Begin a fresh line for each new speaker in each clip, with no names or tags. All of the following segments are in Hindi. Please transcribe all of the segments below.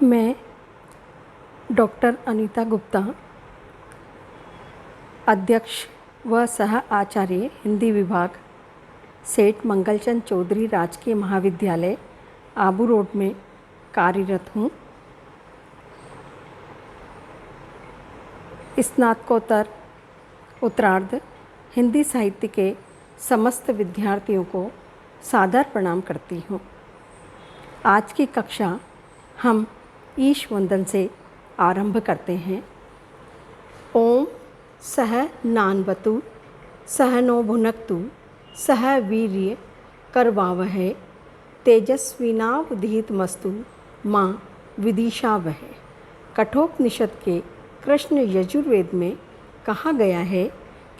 मैं डॉक्टर अनीता गुप्ता, अध्यक्ष व सह आचार्य हिंदी विभाग, सेठ मंगलचंद चौधरी राजकीय महाविद्यालय आबू रोड में कार्यरत हूँ। स्नातकोत्तर उत्तरार्ध हिंदी साहित्य के समस्त विद्यार्थियों को सादर प्रणाम करती हूँ। आज की कक्षा हम ईश वंदन से आरंभ करते हैं। ओम सह नानवतु सह नो भुनक्तु सह वीर्य करवावहै तेजस्विनावधीतमस्तु माँ विदिशावहै। कठोपनिषद के कृष्ण यजुर्वेद में कहा गया है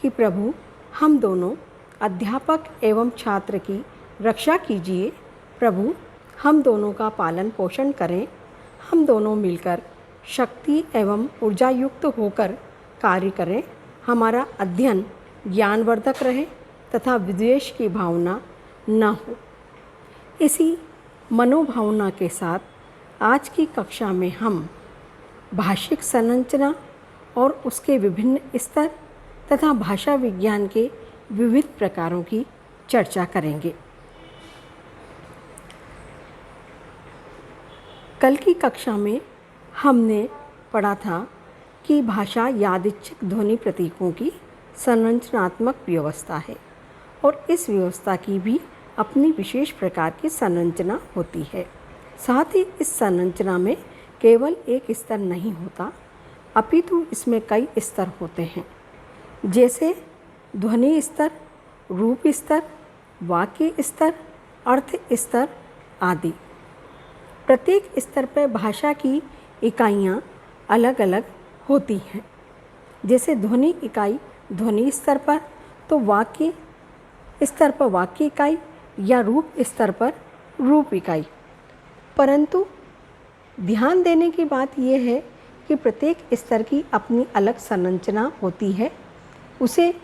कि प्रभु हम दोनों अध्यापक एवं छात्र की रक्षा कीजिए। प्रभु हम दोनों का पालन पोषण करें। हम दोनों मिलकर शक्ति एवं ऊर्जायुक्त होकर कार्य करें। हमारा अध्ययन ज्ञानवर्धक रहे तथा विद्वेष की भावना न हो। इसी मनोभावना के साथ आज की कक्षा में हम भाषिक संरचना और उसके विभिन्न स्तर तथा भाषा विज्ञान के विविध प्रकारों की चर्चा करेंगे। कल की कक्षा में हमने पढ़ा था कि भाषा यादृच्छिक ध्वनि प्रतीकों की संरचनात्मक व्यवस्था है और इस व्यवस्था की भी अपनी विशेष प्रकार की संरचना होती है। साथ ही इस संरचना में केवल एक स्तर नहीं होता, अपितु इसमें कई स्तर होते हैं, जैसे ध्वनि स्तर, रूप स्तर, वाक्य स्तर, अर्थ स्तर आदि। प्रत्येक स्तर पर भाषा की इकाइयाँ अलग अलग होती हैं। जैसे ध्वनि इकाई ध्वनि स्तर पर, तो वाक्य स्तर पर वाक्य इकाई या रूप स्तर पर रूप इकाई। परंतु ध्यान देने की बात यह है कि प्रत्येक स्तर की अपनी अलग संरचना होती है। उसे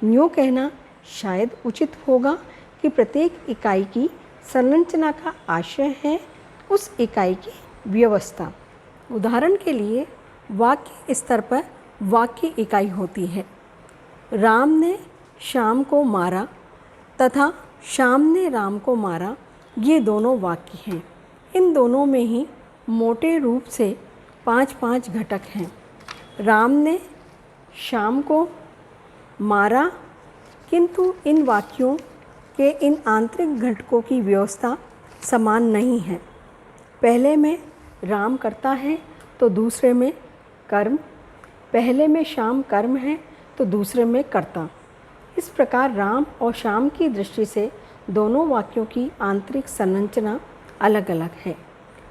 यूँ कहना शायद उचित होगा कि प्रत्येक इकाई की संरचना का आशय है उस इकाई की व्यवस्था। उदाहरण के लिए वाक्य स्तर पर वाक्य इकाई होती है। राम ने श्याम को मारा तथा श्याम ने राम को मारा, ये दोनों वाक्य हैं। इन दोनों में ही मोटे रूप से 5-5 घटक हैं। राम ने श्याम को मारा, किंतु इन वाक्यों के इन आंतरिक घटकों की व्यवस्था समान नहीं है। पहले में राम करता है तो दूसरे में कर्म, पहले में श्याम कर्म है तो दूसरे में कर्ता। इस प्रकार राम और श्याम की दृष्टि से दोनों वाक्यों की आंतरिक संरचना अलग अलग है।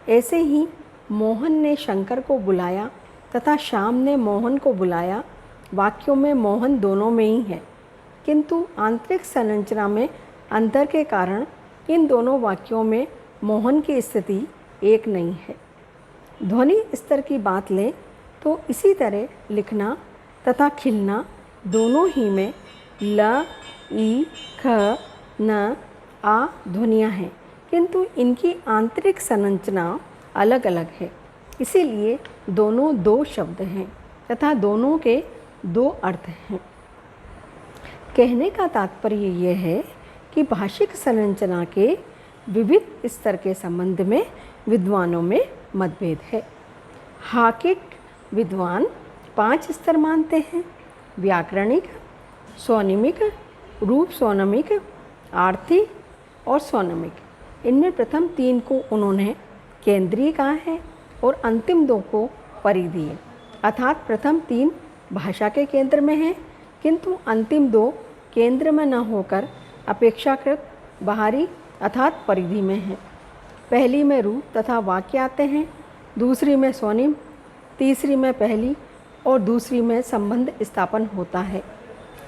ऐसे ही मोहन ने शंकर को बुलाया तथा श्याम ने मोहन को बुलाया। वाक्यों में मोहन दोनों में ही है, किंतु आंतरिक संरचना में अंतर के कारण इन दोनों वाक्यों में मोहन की स्थिति एक नहीं है। ध्वनि स्तर की बात लें तो इसी तरह लिखना तथा खिलना दोनों ही में ल, ई, ख, न, आ ध्वनियाँ हैं, किंतु इनकी आंतरिक संरचना अलग अलग है। इसीलिए दोनों दो शब्द हैं तथा दोनों के दो अर्थ हैं। कहने का तात्पर्य यह है कि भाषिक संरचना के विविध स्तर के संबंध में विद्वानों में मतभेद है। हाकिट विद्वान 5 स्तर मानते हैं: व्याकरणिक, स्वनिमिक, रूप स्वनिमिक, आर्थी और स्वनिमिक। इनमें प्रथम 3 को उन्होंने केंद्रीय कहा है और अंतिम 2 को परिधीय, अर्थात प्रथम 3 भाषा के केंद्र में हैं, किंतु अंतिम 2 केंद्र में न होकर अपेक्षाकृत बाहरी अर्थात परिधि में हैं। पहली में रूप तथा वाक्य आते हैं, दूसरी में स्वनिम, तीसरी में पहली और दूसरी में संबंध स्थापन होता है,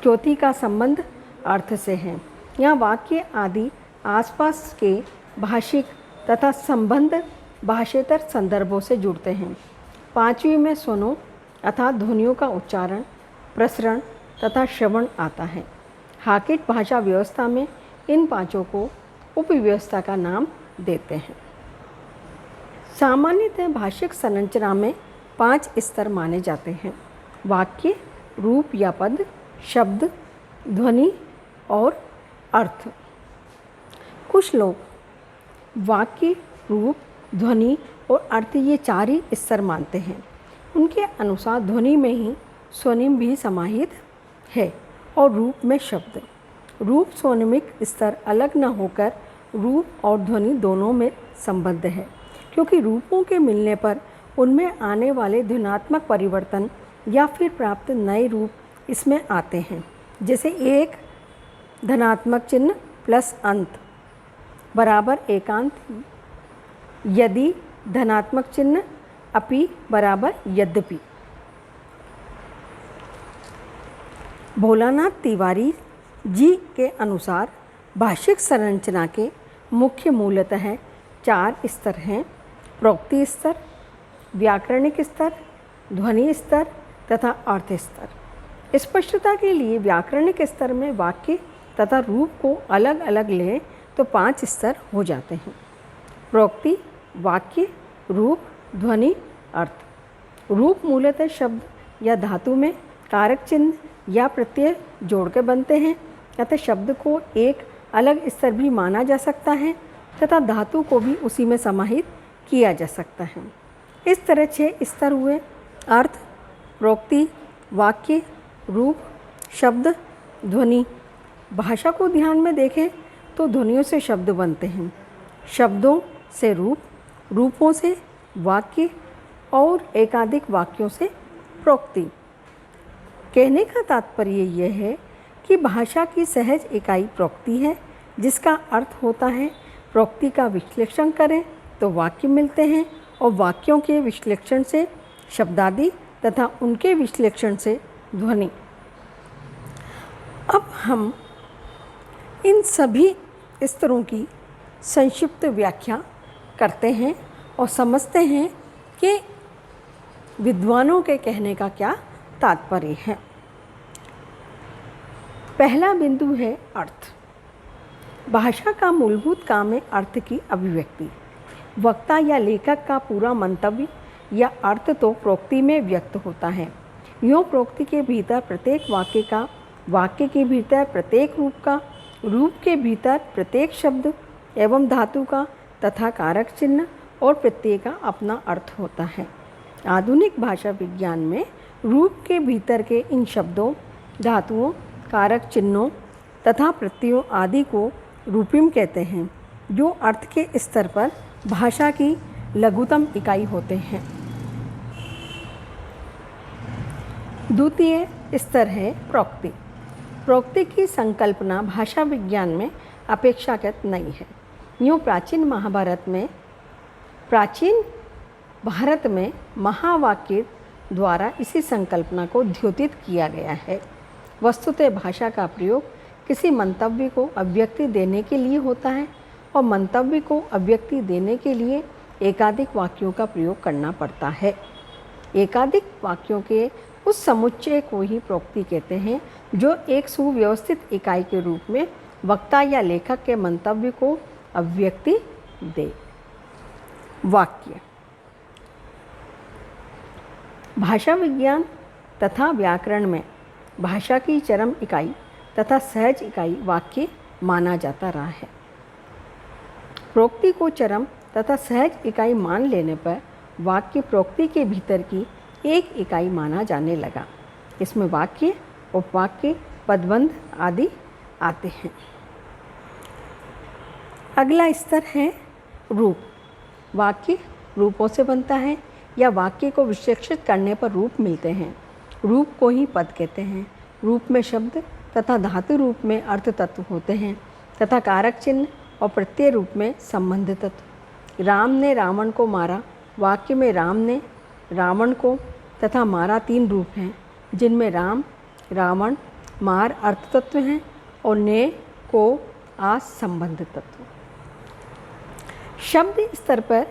चौथी का संबंध अर्थ से है। यहाँ वाक्य आदि आसपास के भाषिक तथा संबंध भाषेतर संदर्भों से जुड़ते हैं। पांचवी में स्वनों अर्थात ध्वनियों का उच्चारण, प्रसरण तथा श्रवण आता है। हाकिट भाषा व्यवस्था में इन 5 को उपव्यवस्था का नाम देते हैं। सामान्यतः भाषिक संरचना में 5 स्तर माने जाते हैं: वाक्य, रूप या पद, शब्द, ध्वनि और अर्थ। कुछ लोग वाक्य, रूप, ध्वनि और अर्थ ये 4 ही स्तर मानते हैं। उनके अनुसार ध्वनि में ही स्वनिम भी समाहित है और रूप में शब्द। रूप स्वनिमिक स्तर अलग न होकर रूप और ध्वनि दोनों में संबद्ध है, क्योंकि रूपों के मिलने पर उनमें आने वाले ध्वन्यात्मक परिवर्तन या फिर प्राप्त नए रूप इसमें आते हैं। जैसे एक धनात्मक चिन्ह प्लस अंत बराबर एकांत, यदि धनात्मक चिन्ह अपि बराबर यद्यपि। भोलानाथ तिवारी जी के अनुसार भाषिक संरचना के मुख्य मूलतः 4 स्तर हैं: प्रोक्ति स्तर, व्याकरणिक स्तर, ध्वनि स्तर तथा अर्थ स्तर। स्पष्टता के लिए व्याकरणिक स्तर में वाक्य तथा रूप को अलग अलग लें तो 5 स्तर हो जाते हैं: प्रोक्ति, वाक्य, रूप, ध्वनि, अर्थ। रूप मूलतः शब्द या धातु में कारक चिन्ह या प्रत्यय जोड़ के बनते हैं, अतः शब्द को एक अलग स्तर भी माना जा सकता है तथा धातु को भी उसी में समाहित किया जा सकता है। इस तरह 6 स्तर हुए: अर्थ, प्रोक्ति, वाक्य, रूप, शब्द, ध्वनि। भाषा को ध्यान में देखें तो ध्वनियों से शब्द बनते हैं, शब्दों से रूप, रूपों से वाक्य और एकाधिक वाक्यों से प्रोक्ति। कहने का तात्पर्य यह है कि भाषा की सहज इकाई प्रोक्ति है, जिसका अर्थ होता है प्रोक्ति का विश्लेषण करें तो वाक्य मिलते हैं और वाक्यों के विश्लेषण से शब्दादि तथा उनके विश्लेषण से ध्वनि। अब हम इन सभी स्तरों की संक्षिप्त व्याख्या करते हैं और समझते हैं कि विद्वानों के कहने का क्या तात्पर्य है। पहला बिंदु है अर्थ। भाषा का मूलभूत काम है अर्थ की अभिव्यक्ति। वक्ता या लेखक का पूरा मंतव्य या अर्थ तो प्रोक्ति में व्यक्त होता है। यूँ प्रोक्ति के भीतर प्रत्येक वाक्य का, वाक्य के भीतर प्रत्येक रूप का, रूप के भीतर प्रत्येक शब्द एवं धातु का तथा कारक चिन्ह और प्रत्यय का अपना अर्थ होता है। आधुनिक भाषा विज्ञान में रूप के भीतर के इन शब्दों, धातुओं, कारक चिन्हों तथा प्रत्ययों आदि को रूपिम कहते हैं, जो अर्थ के स्तर पर भाषा की लघुतम इकाई होते हैं। द्वितीय स्तर है प्रोक्ति। प्रोक्ति की संकल्पना भाषा विज्ञान में अपेक्षाकृत नई है। यूँ प्राचीन भारत में महावाक्य द्वारा इसी संकल्पना को द्योतित किया गया है। वस्तुतः भाषा का प्रयोग किसी मंतव्य को अभिव्यक्ति देने के लिए होता है और मंतव्य को अभिव्यक्ति देने के लिए एकाधिक वाक्यों का प्रयोग करना पड़ता है। एकाधिक वाक्यों के उस समुच्चय को ही प्रोक्ति कहते हैं, जो एक सुव्यवस्थित इकाई के रूप में वक्ता या लेखक के मंतव्य को अभिव्यक्ति दे। वाक्य भाषा विज्ञान तथा व्याकरण में भाषा की चरम इकाई तथा सहज इकाई वाक्य माना जाता रहा है। प्रोक्ति को चरम तथा सहज इकाई मान लेने पर वाक्य प्रोक्ति के भीतर की एक इकाई माना जाने लगा। इसमें वाक्य, उपवाक्य, पदबंध आदि आते हैं। अगला स्तर है रूप। वाक्य रूपों से बनता है या वाक्य को विशेषित करने पर रूप मिलते हैं। रूप को ही पद कहते हैं। रूप में शब्द तथा धातु रूप में अर्थ तत्व होते हैं तथा कारक चिन्ह और प्रत्यय रूप में संबंध तत्व। राम ने रावण को मारा। वाक्य में राम ने रावण को तथा मारा 3 रूप हैं, जिनमें राम, रावण, मार अर्थ तत्व हैं और ने को आ संबंध तत्व। शब्द स्तर पर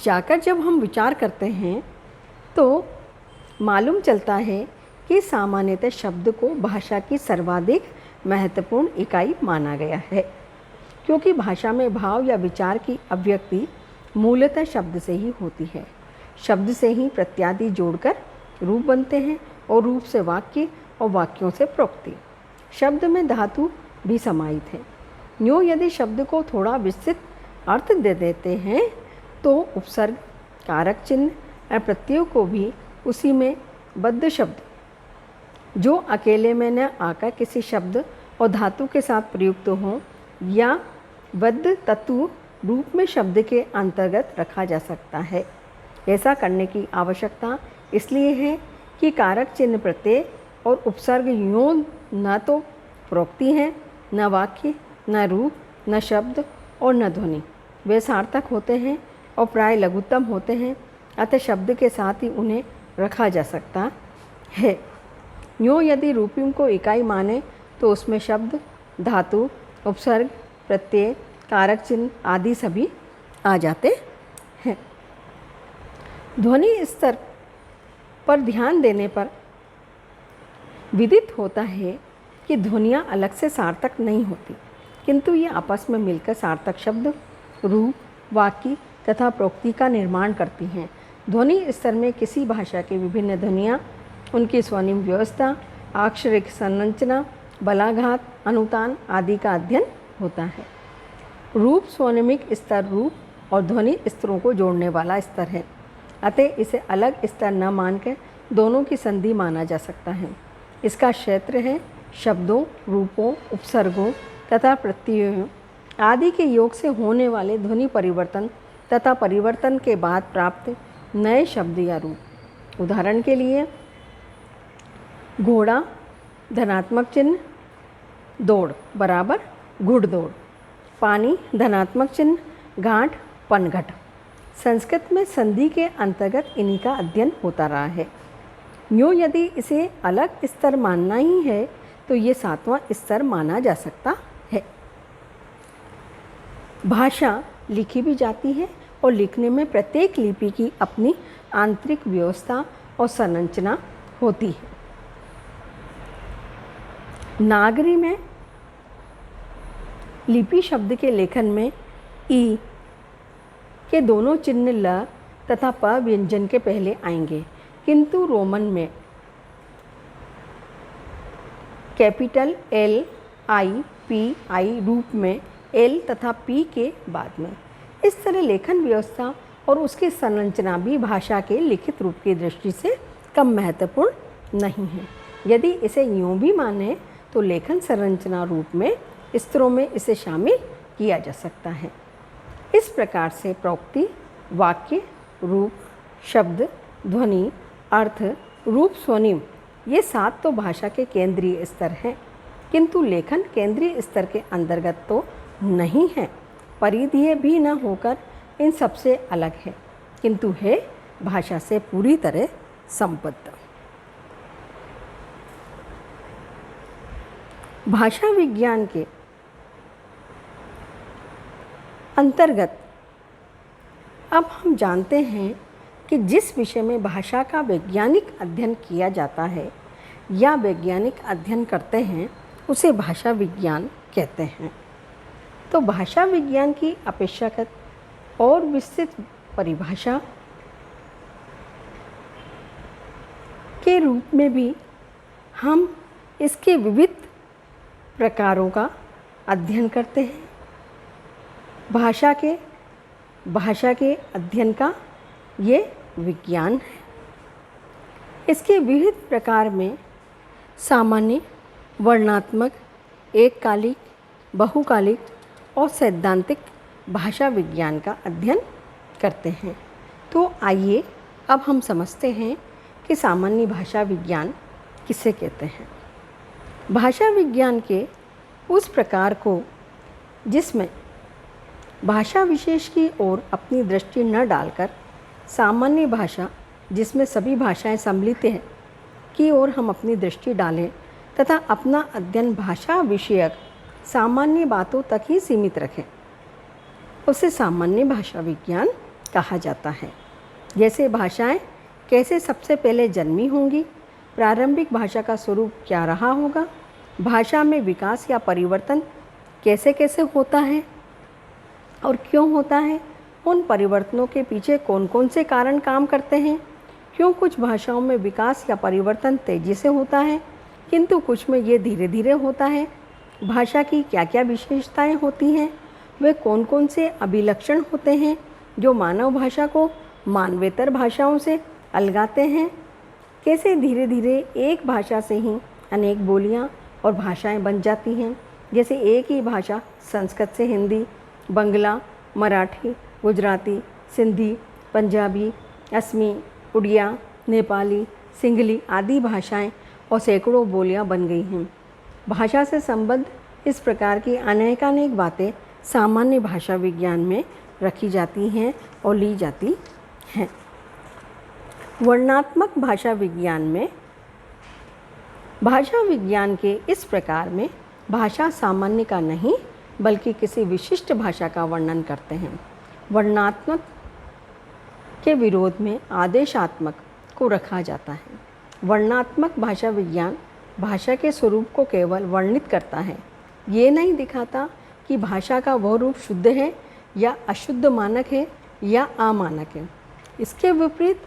जाकर जब हम विचार करते हैं तो मालूम चलता है कि सामान्यतः शब्द को भाषा की सर्वाधिक महत्वपूर्ण इकाई माना गया है, क्योंकि भाषा में भाव या विचार की अभिव्यक्ति मूलतः शब्द से ही होती है। शब्द से ही प्रत्यादि जोड़कर रूप बनते हैं और रूप से वाक्य और वाक्यों से प्रोक्ति। शब्द में धातु भी समाहित है। यूँ यदि शब्द को थोड़ा विस्तृत अर्थ दे देते हैं तो उपसर्ग, कारक चिन्ह और प्रत्ययों को भी उसी में बद्ध शब्द जो अकेले में न आकर किसी शब्द और धातु के साथ प्रयुक्त हों या बद्ध तत्व रूप में शब्द के अंतर्गत रखा जा सकता है। ऐसा करने की आवश्यकता इसलिए है कि कारक चिन्ह प्रत्यय और उपसर्ग यूँ न तो प्रोक्ति हैं, न वाक्य, न रूप, न शब्द और न ध्वनि। वे सार्थक होते हैं और प्राय लघुत्तम होते हैं, अतः शब्द के साथ ही उन्हें रखा जा सकता है। यूँ यदि रूपियों को इकाई माने तो उसमें शब्द, धातु, उपसर्ग, प्रत्यय, कारक चिन्ह आदि सभी आ जाते हैं। ध्वनि स्तर पर ध्यान देने पर विदित होता है कि ध्वनियाँ अलग से सार्थक नहीं होती, किंतु ये आपस में मिलकर सार्थक शब्द, रूप, वाक्य तथा प्रोक्ति का निर्माण करती हैं। ध्वनि स्तर में किसी भाषा की विभिन्न ध्वनियाँ, उनकी स्वनिम व्यवस्था, अक्षरिक संरचना, बलाघात, अनुतान आदि का अध्ययन होता है। रूप स्वनिमिक स्तर रूप और ध्वनि स्तरों को जोड़ने वाला स्तर है, अतः इसे अलग स्तर न मानकर दोनों की संधि माना जा सकता है। इसका क्षेत्र है शब्दों, रूपों, उपसर्गों तथा प्रत्ययों आदि के योग से होने वाले ध्वनि परिवर्तन तथा परिवर्तन के बाद प्राप्त नए शब्द या रूप। उदाहरण के लिए घोड़ा धनात्मक चिन्ह, दौड़ बराबर घुड़दौड़। पानी धनात्मक चिन्ह, घाट पनघट। संस्कृत में संधि के अंतर्गत इन्हीं का अध्ययन होता रहा है। यूँ यदि इसे अलग स्तर मानना ही है तो ये 7वां स्तर माना जा सकता है। भाषा लिखी भी जाती है और लिखने में प्रत्येक लिपि की अपनी आंतरिक व्यवस्था और संरचना होती है। नागरी में लिपि शब्द के लेखन में ई के दोनों चिन्ह ल तथा प व्यंजन के पहले आएंगे, किंतु रोमन में capital L I P I रूप में एल तथा पी के बाद में। इस तरह लेखन व्यवस्था और उसकी संरचना भी भाषा के लिखित रूप की दृष्टि से कम महत्वपूर्ण नहीं है। यदि इसे यूँ भी माने तो लेखन संरचना रूप में स्तरों में इसे शामिल किया जा सकता है। इस प्रकार से प्रोक्ति, वाक्य, रूप, शब्द, ध्वनि, अर्थ, रूप, स्वनिम ये 7 तो भाषा के केंद्रीय स्तर हैं, किंतु लेखन केंद्रीय स्तर के अंतर्गत तो नहीं है। परिधीय भी न होकर इन सबसे अलग है, किंतु है भाषा से पूरी तरह संबद्ध। भाषा विज्ञान के अंतर्गत अब हम जानते हैं कि जिस विषय में भाषा का वैज्ञानिक अध्ययन किया जाता है या वैज्ञानिक अध्ययन करते हैं उसे भाषा विज्ञान कहते हैं। तो भाषा विज्ञान की अपेक्षाकृत और विस्तृत परिभाषा के रूप में भी हम इसके विविध प्रकारों का अध्ययन करते हैं। भाषा के अध्ययन का ये विज्ञान है। इसके विविध प्रकार में सामान्य, वर्णनात्मक, एककालिक, बहुकालिक और सैद्धांतिक भाषा विज्ञान का अध्ययन करते हैं। तो आइए अब हम समझते हैं कि सामान्य भाषा विज्ञान किसे कहते हैं। भाषा विज्ञान के उस प्रकार को जिसमें भाषा विशेष की ओर अपनी दृष्टि न डालकर सामान्य भाषा जिसमें सभी भाषाएं सम्मिलित हैं की ओर हम अपनी दृष्टि डालें तथा अपना अध्ययन भाषा विषयक सामान्य बातों तक ही सीमित रखें, उसे सामान्य भाषा विज्ञान कहा जाता है। जैसे भाषाएं कैसे सबसे पहले जन्मी होंगी, प्रारंभिक भाषा का स्वरूप क्या रहा होगा, भाषा में विकास या परिवर्तन कैसे कैसे होता है और क्यों होता है, उन परिवर्तनों के पीछे कौन कौन से कारण काम करते हैं, क्यों कुछ भाषाओं में विकास या परिवर्तन तेज़ी से होता है किंतु कुछ में ये धीरे धीरे होता है, भाषा की क्या क्या विशेषताएं होती हैं, वे कौन कौन से अभिलक्षण होते हैं जो मानव भाषा को मानवेतर भाषाओं से अलगाते हैं, कैसे धीरे धीरे एक भाषा से ही अनेक बोलियां और भाषाएं बन जाती हैं, जैसे एक ही भाषा संस्कृत से हिंदी, बंगला, मराठी, गुजराती, सिंधी, पंजाबी, असमी, उड़िया, नेपाली, सिंगली आदि भाषाएं और सैकड़ों बोलियां बन गई हैं। भाषा से संबद्ध इस प्रकार की अनेकानेक बातें सामान्य भाषा विज्ञान में रखी जाती हैं और ली जाती हैं। वर्णनात्मक भाषा विज्ञान में भाषा विज्ञान के इस प्रकार में भाषा सामान्य का नहीं बल्कि किसी विशिष्ट भाषा का वर्णन करते हैं। वर्णनात्मक के विरोध में आदेशात्मक को रखा जाता है। वर्णनात्मक भाषा विज्ञान भाषा के स्वरूप को केवल वर्णित करता है, ये नहीं दिखाता कि भाषा का वह रूप शुद्ध है या अशुद्ध मानक है या अमानक है। इसके विपरीत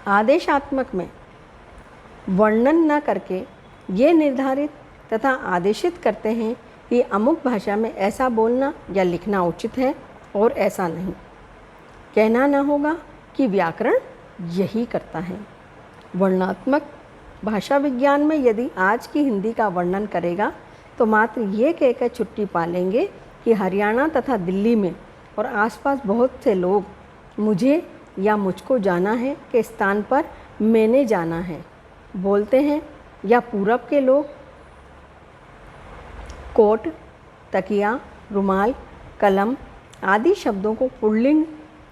आदेशात्मक में वर्णन न करके ये निर्धारित तथा आदेशित करते हैं कि अमुक भाषा में ऐसा बोलना या लिखना उचित है और ऐसा नहीं। कहना न होगा कि व्याकरण यही करता है। वर्णनात्मक भाषा विज्ञान में यदि आज की हिंदी का वर्णन करेगा तो मात्र ये कहकर छुट्टी पा लेंगे कि हरियाणा तथा दिल्ली में और आसपास बहुत से लोग मुझे या मुझको जाना है के स्थान पर मैंने जाना है बोलते हैं, या पूरब के लोग कोट, तकिया, रुमाल, कलम आदि शब्दों को पुल्लिंग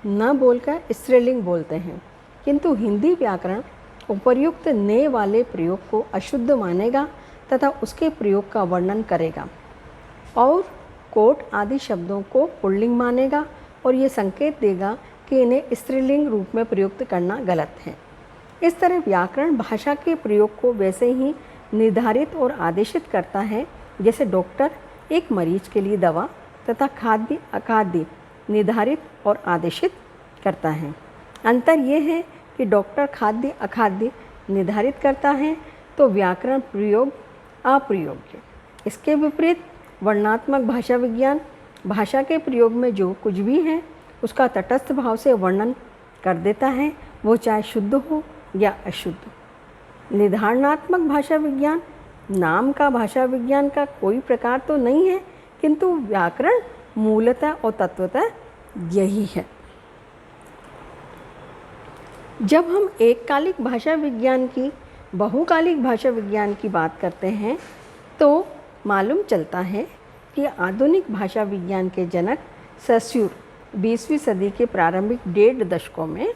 न बोलकर स्त्रीलिंग बोलते हैं, किंतु हिंदी व्याकरण उपर्युक्त ने वाले प्रयोग को अशुद्ध मानेगा तथा उसके प्रयोग का वर्णन करेगा और कोट आदि शब्दों को पुल्लिंग मानेगा और ये संकेत देगा कि इन्हें स्त्रीलिंग रूप में प्रयुक्त करना गलत है। इस तरह व्याकरण भाषा के प्रयोग को वैसे ही निर्धारित और आदेशित करता है जैसे डॉक्टर एक मरीज के लिए दवा तथा खाद्य अखाद्य निर्धारित और आदेशित करता है। अंतर यह है कि डॉक्टर खाद्य अखाद्य निर्धारित करता है तो व्याकरण प्रयोग अप्रयोग्य। इसके विपरीत वर्णनात्मक भाषा विज्ञान भाषा के प्रयोग में जो कुछ भी है उसका तटस्थ भाव से वर्णन कर देता है, वो चाहे शुद्ध हो या अशुद्ध। निर्धारणात्मक भाषा विज्ञान नाम का भाषा विज्ञान का कोई प्रकार तो नहीं है, किंतु व्याकरण मूलतः और तत्वतः यही है। जब हम एककालिक भाषा विज्ञान की बहुकालिक भाषा विज्ञान की बात करते हैं तो मालूम चलता है कि आधुनिक भाषा विज्ञान के जनक सस्यूर 20वीं सदी के प्रारंभिक 1.5 दशकों में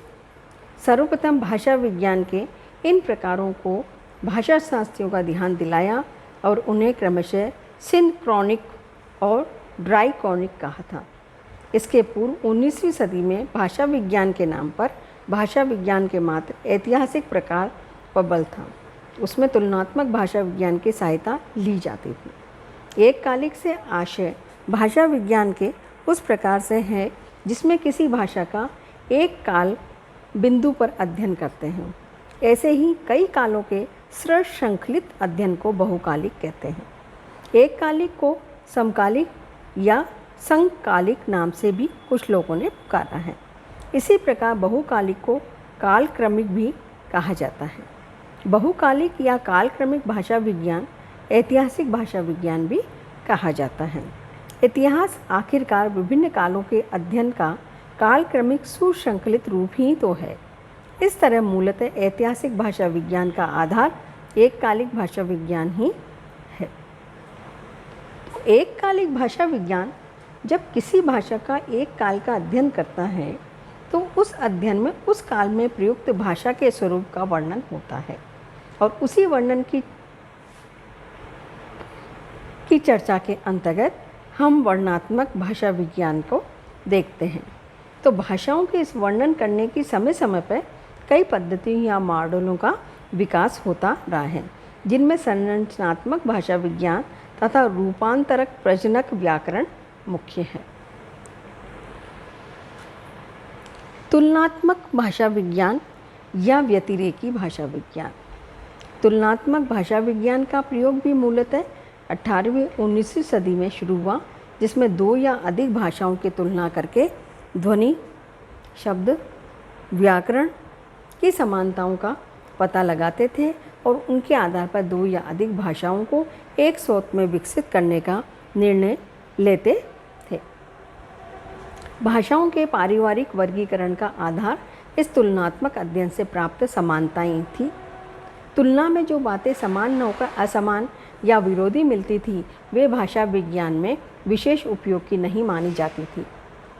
सर्वप्रथम भाषा विज्ञान के इन प्रकारों को भाषा शास्त्रियों का ध्यान दिलाया और उन्हें क्रमशः सिंक्रॉनिक और ड्राइक्रॉनिक कहा था। इसके पूर्व 19वीं सदी में भाषा विज्ञान के नाम पर भाषा विज्ञान के मात्र ऐतिहासिक प्रकार पर बल था, उसमें तुलनात्मक भाषा विज्ञान की सहायता ली जाती थी। एककालिक से आशय भाषा विज्ञान के उस प्रकार से है जिसमें किसी भाषा का एक काल बिंदु पर अध्ययन करते हैं। ऐसे ही कई कालों के सृशृंखलित अध्ययन को बहुकालिक कहते हैं। एककालिक को समकालिक या संकालिक नाम से भी कुछ लोगों ने पुकारा है। इसी प्रकार बहुकालिक को कालक्रमिक भी कहा जाता है। बहुकालिक या कालक्रमिक भाषा विज्ञान ऐतिहासिक भाषा विज्ञान भी कहा जाता है। इतिहास आखिरकार विभिन्न कालों के अध्ययन का कालक्रमिक सुशृंखलित रूप ही तो है। इस तरह मूलतः ऐतिहासिक भाषा विज्ञान का आधार एककालिक भाषा विज्ञान ही है। एककालिक भाषा विज्ञान जब किसी भाषा का एक काल का अध्ययन करता है तो उस अध्ययन में उस काल में प्रयुक्त भाषा के स्वरूप का वर्णन होता है और उसी वर्णन की चर्चा के अंतर्गत हम वर्णनात्मक भाषा विज्ञान को देखते हैं। तो भाषाओं के इस वर्णन करने की समय समय पर कई पद्धतियों या मॉडलों का विकास होता रहा है, जिनमें संरचनात्मक भाषा विज्ञान तथा रूपांतरक प्रजनक व्याकरण मुख्य है। तुलनात्मक भाषा विज्ञान या व्यतिरेकी भाषा विज्ञान। तुलनात्मक भाषा विज्ञान का प्रयोग भी मूलतः 18वीं-19वीं सदी में शुरू हुआ, जिसमें दो या अधिक भाषाओं की तुलना करके ध्वनि, शब्द, व्याकरण की समानताओं का पता लगाते थे और उनके आधार पर दो या अधिक भाषाओं को एक स्रोत में विकसित करने का निर्णय लेते थे। भाषाओं के पारिवारिक वर्गीकरण का आधार इस तुलनात्मक अध्ययन से प्राप्त समानताएं थी। तुलना में जो बातें समान न होकर असमान या विरोधी मिलती थी, वे भाषा विज्ञान में विशेष उपयोग की नहीं मानी जाती थी।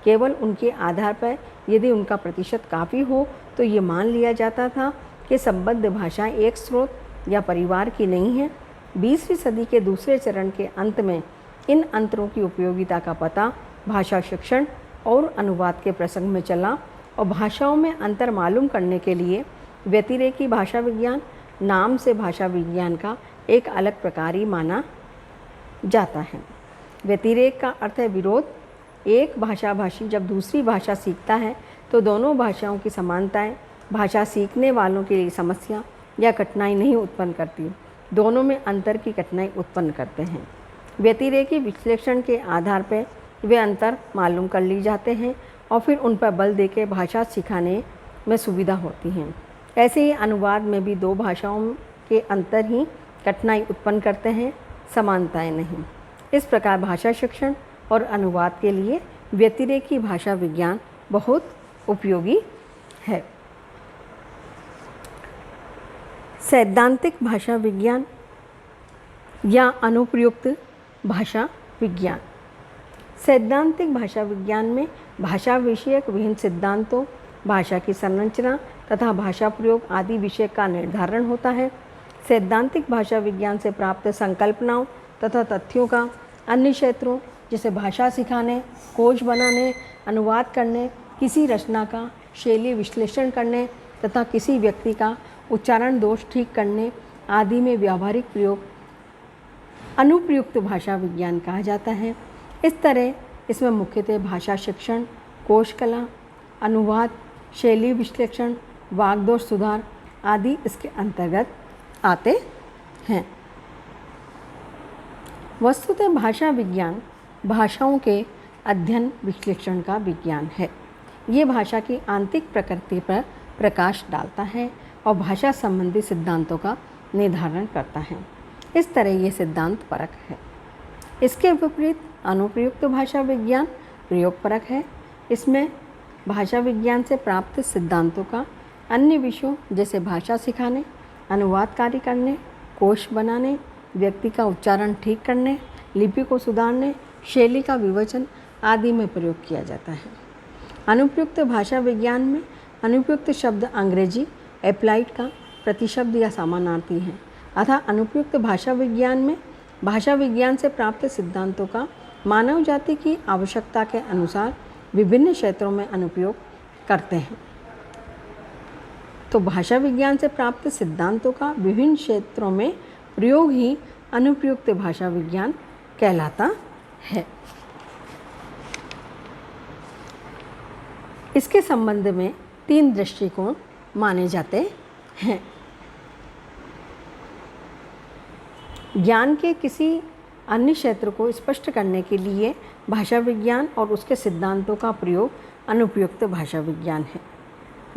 केवल उनके आधार पर यदि उनका प्रतिशत काफ़ी हो तो ये मान लिया जाता था कि संबद्ध भाषा एक स्रोत या परिवार की नहीं है। 20वीं सदी के दूसरे चरण के अंत में इन अंतरों की उपयोगिता का पता भाषा शिक्षण और अनुवाद के प्रसंग में चला और भाषाओं में अंतर मालूम करने के लिए व्यतिरेकी भाषा विज्ञान नाम से भाषा विज्ञान का एक अलग प्रकार ही माना जाता है। व्यतिरेक का अर्थ है विरोध। एक भाषाभाषी जब दूसरी भाषा सीखता है तो दोनों भाषाओं की समानताएं भाषा सीखने वालों के लिए समस्या या कठिनाई नहीं उत्पन्न करती, दोनों में अंतर की कठिनाई उत्पन्न करते हैं। व्यतिरेकी विश्लेषण के आधार पर वे अंतर मालूम कर ली जाते हैं और फिर उन पर बल देकर भाषा सिखाने में सुविधा होती है। ऐसे ही अनुवाद में भी दो भाषाओं के अंतर ही कठिनाई उत्पन्न करते हैं, समानताएं नहीं। इस प्रकार भाषा शिक्षण और अनुवाद के लिए व्यतिरेकी भाषा विज्ञान बहुत उपयोगी है। सैद्धांतिक भाषा विज्ञान या अनुप्रयुक्त भाषा विज्ञान। सैद्धांतिक भाषा विज्ञान में भाषा विषयक विभिन्न सिद्धांतों, भाषा की संरचना तथा भाषा प्रयोग आदि विषय का निर्धारण होता है। सैद्धांतिक भाषा विज्ञान से प्राप्त संकल्पनाओं तथा तथ्यों का अन्य क्षेत्रों जैसे भाषा सिखाने, कोश बनाने, अनुवाद करने, किसी रचना का शैली विश्लेषण करने तथा किसी व्यक्ति का उच्चारण दोष ठीक करने आदि में व्यावहारिक प्रयोग अनुप्रयुक्त भाषा विज्ञान कहा जाता है। इस तरह इसमें मुख्यतः भाषा शिक्षण, कोश कला, अनुवाद, शैली विश्लेषण, वाग्दोष सुधार आदि इसके अंतर्गत आते हैं। वस्तुतः भाषा विज्ञान भाषाओं के अध्ययन विश्लेषण का विज्ञान है। ये भाषा की आंतरिक प्रकृति पर प्रकाश डालता है और भाषा संबंधी सिद्धांतों का निर्धारण करता है। इस तरह ये सिद्धांत परक है। इसके विपरीत अनुप्रयुक्त भाषा विज्ञान प्रयोगपरक है। इसमें भाषा विज्ञान से प्राप्त सिद्धांतों का अन्य विषयों जैसे भाषा सिखाने, अनुवाद कार्य करने, कोश बनाने, व्यक्ति का उच्चारण ठीक करने, लिपि को सुधारने, शैली का विवेचन आदि में प्रयोग किया जाता है। अनुप्रयुक्त भाषा विज्ञान में अनुप्रयुक्त शब्द अंग्रेजी एप्लाइड का प्रतिशब्द या समानार्थी है। अतः अनुप्रयुक्त भाषा विज्ञान में भाषा विज्ञान से प्राप्त सिद्धांतों का मानव जाति की आवश्यकता के अनुसार विभिन्न क्षेत्रों में अनुप्रयोग करते हैं। तो भाषा विज्ञान से प्राप्त सिद्धांतों का विभिन्न क्षेत्रों में प्रयोग ही अनुप्रयुक्त भाषा विज्ञान कहलाता है। इसके संबंध में 3 दृष्टिकोण माने जाते हैं। ज्ञान के किसी अन्य क्षेत्र को स्पष्ट करने के लिए भाषा विज्ञान और उसके सिद्धांतों का प्रयोग अनुप्रयुक्त भाषा विज्ञान है।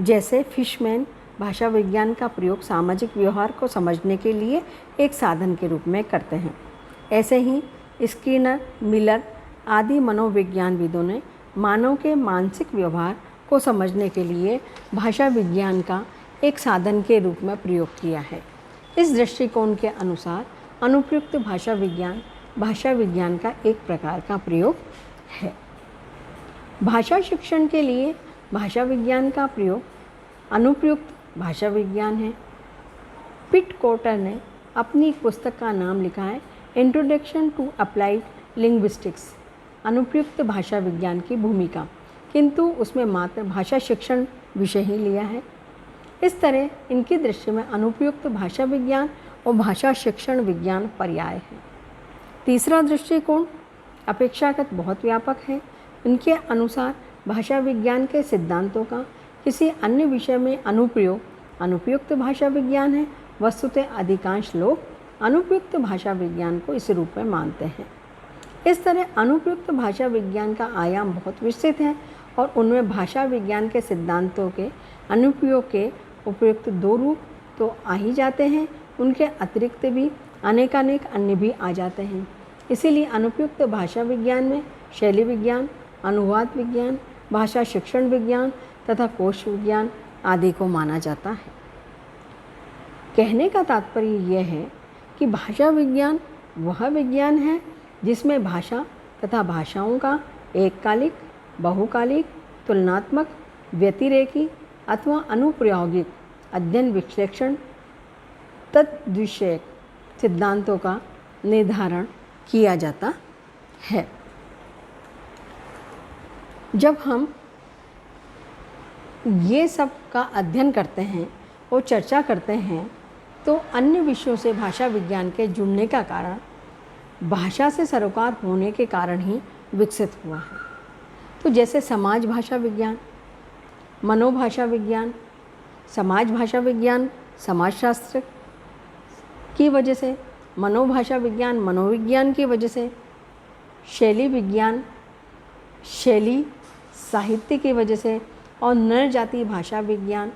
जैसे फिशमैन भाषा विज्ञान का प्रयोग सामाजिक व्यवहार को समझने के लिए एक साधन के रूप में करते हैं। ऐसे ही स्किनर, मिलर आदि मनोविज्ञानविदों ने मानव के मानसिक व्यवहार को समझने के लिए भाषा विज्ञान का एक साधन के रूप में प्रयोग किया है। इस दृष्टिकोण के अनुसार अनुप्रयुक्त भाषा विज्ञान का एक प्रकार का प्रयोग है। भाषा शिक्षण के लिए भाषा विज्ञान का प्रयोग अनुप्रयुक्त भाषा विज्ञान है। पिट कोटर ने अपनी एक पुस्तक का नाम लिखा है इंट्रोडक्शन टू अप्लाइड लिंग्विस्टिक्स, अनुप्रयुक्त भाषा विज्ञान की भूमिका, किंतु उसमें मात्र भाषा शिक्षण विषय ही लिया है। इस तरह इनकी दृष्टि में अनुप्रयुक्त भाषा विज्ञान और भाषा शिक्षण विज्ञान पर्याय है। तीसरा दृष्टिकोण अपेक्षाकृत बहुत व्यापक है। इनके अनुसार भाषा विज्ञान के सिद्धांतों का किसी अन्य विषय में अनुप्रयोग अनुपयुक्त भाषा विज्ञान है। वस्तुतः अधिकांश लोग अनुपयुक्त भाषा विज्ञान को इस रूप में मानते हैं। इस तरह अनुपयुक्त भाषा विज्ञान का आयाम बहुत विस्तृत है और उनमें भाषा विज्ञान के सिद्धांतों के अनुप्रयोग के उपयुक्त दो रूप तो आ ही जाते हैं, उनके अतिरिक्त भी अनेकानेक अन्य भी आ जाते हैं। इसीलिए अनुपयुक्त भाषा विज्ञान में शैली विज्ञान, अनुवाद विज्ञान, भाषा शिक्षण विज्ञान तथा कोश विज्ञान आदि को माना जाता है। कहने का तात्पर्य यह है कि भाषा विज्ञान वह विज्ञान है जिसमें भाषा तथा भाषाओं का एककालिक, बहुकालिक, तुलनात्मक, व्यतिरेकी अथवा अनुप्रयोगिक अध्ययन, विश्लेषण, तद्विषयक सिद्धांतों का निर्धारण किया जाता है। जब हम ये सब का अध्ययन करते हैं और चर्चा करते हैं तो अन्य विषयों से भाषा विज्ञान के जुड़ने का कारण भाषा से सरोकार होने के कारण ही विकसित हुआ है। तो जैसे समाज भाषा विज्ञान, मनोभाषा विज्ञान, समाज भाषा विज्ञान समाजशास्त्र की वजह से, मनोभाषा विज्ञान मनोविज्ञान की वजह से, शैली विज्ञान शैली साहित्य की वजह से और नर जाति भाषा विज्ञान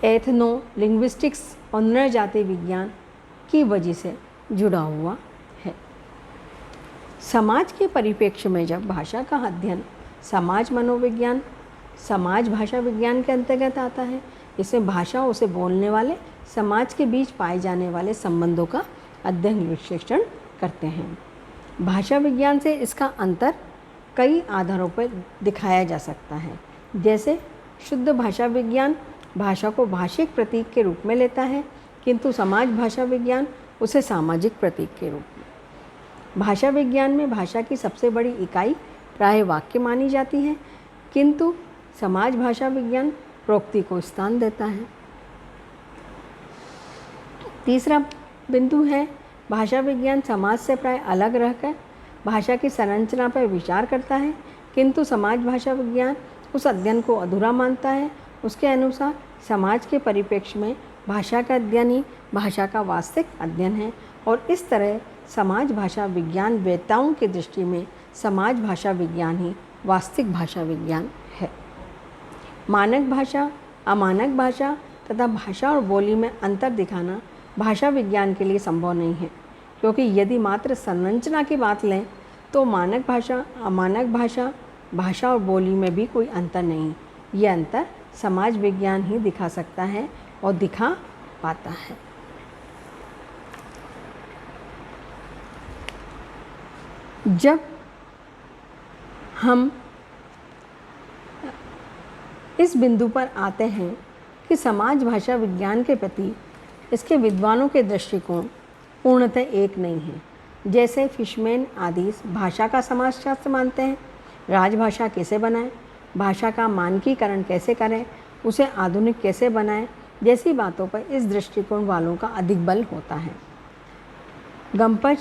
एथनो लिंग्विस्टिक्स और नर जाति विज्ञान की वजह से जुड़ा हुआ है। समाज के परिप्रेक्ष्य में जब भाषा का अध्ययन समाज मनोविज्ञान, समाज भाषा विज्ञान के अंतर्गत आता है, इसमें भाषा उसे बोलने वाले समाज के बीच पाए जाने वाले संबंधों का अध्ययन विश्लेषण करते हैं। भाषा विज्ञान से इसका अंतर कई आधारों पर दिखाया जा सकता है। जैसे शुद्ध भाषा विज्ञान भाषा को भाषिक प्रतीक के रूप में लेता है, किंतु समाज भाषा विज्ञान उसे सामाजिक प्रतीक के रूप में। भाषा विज्ञान में भाषा की सबसे बड़ी इकाई प्राय वाक्य मानी जाती है, किंतु समाज भाषा विज्ञान प्रोक्ति को स्थान देता है। तीसरा बिंदु है भाषा विज्ञान समाज से प्राय अलग रहकर भाषा की संरचना पर विचार करता है, किंतु समाज भाषा विज्ञान उस अध्ययन को अधूरा मानता है। उसके अनुसार समाज के परिप्रेक्ष्य में भाषा का अध्ययन ही भाषा का वास्तविक अध्ययन है और इस तरह समाज भाषा विज्ञान वेत्ताओं की दृष्टि में समाज भाषा विज्ञान ही वास्तविक भाषा विज्ञान है। मानक भाषा, अमानक भाषा तथा भाषा और बोली में अंतर दिखाना भाषा विज्ञान के लिए संभव नहीं है, क्योंकि यदि मात्र संरचना की बात लें तो मानक भाषा, अमानक भाषा, भाषा और बोली में भी कोई अंतर नहीं। ये अंतर समाज विज्ञान ही दिखा सकता है और दिखा पाता है। जब हम इस बिंदु पर आते हैं कि समाज भाषा विज्ञान के प्रति इसके विद्वानों के दृष्टिकोण पूर्णतः एक नहीं है। जैसे फिशमैन आदि भाषा का समाजशास्त्र मानते हैं, राजभाषा कैसे बनाएं, भाषा का मानकीकरण कैसे करें, उसे आधुनिक कैसे बनाएं, जैसी बातों पर इस दृष्टिकोण वालों का अधिक बल होता है। गम्पच,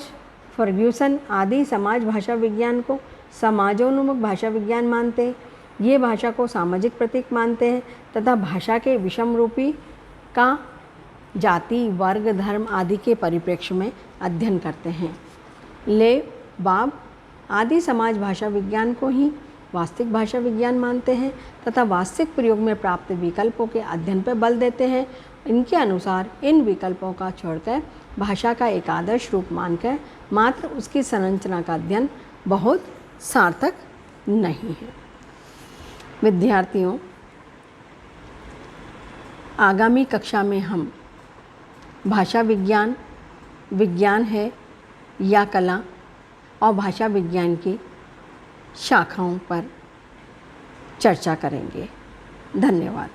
फर्ग्यूसन आदि समाज भाषा विज्ञान को समाजोन्मुख भाषा विज्ञान मानते हैं। ये भाषा को सामाजिक प्रतीक मानते हैं तथा भाषा के विषम रूपी का जाति, वर्ग, धर्म आदि के परिप्रेक्ष्य में अध्ययन करते हैं। ले बाब आदि समाज भाषा विज्ञान को ही वास्तविक भाषा विज्ञान मानते हैं तथा वास्तविक प्रयोग में प्राप्त विकल्पों के अध्ययन पर बल देते हैं। इनके अनुसार इन विकल्पों का छोड़कर भाषा का एक आदर्श रूप मानकर मात्र उसकी संरचना का अध्ययन बहुत सार्थक नहीं है। विद्यार्थियों, आगामी कक्षा में हम भाषा विज्ञान विज्ञान है या कला और भाषा विज्ञान की शाखाओं पर चर्चा करेंगे। धन्यवाद।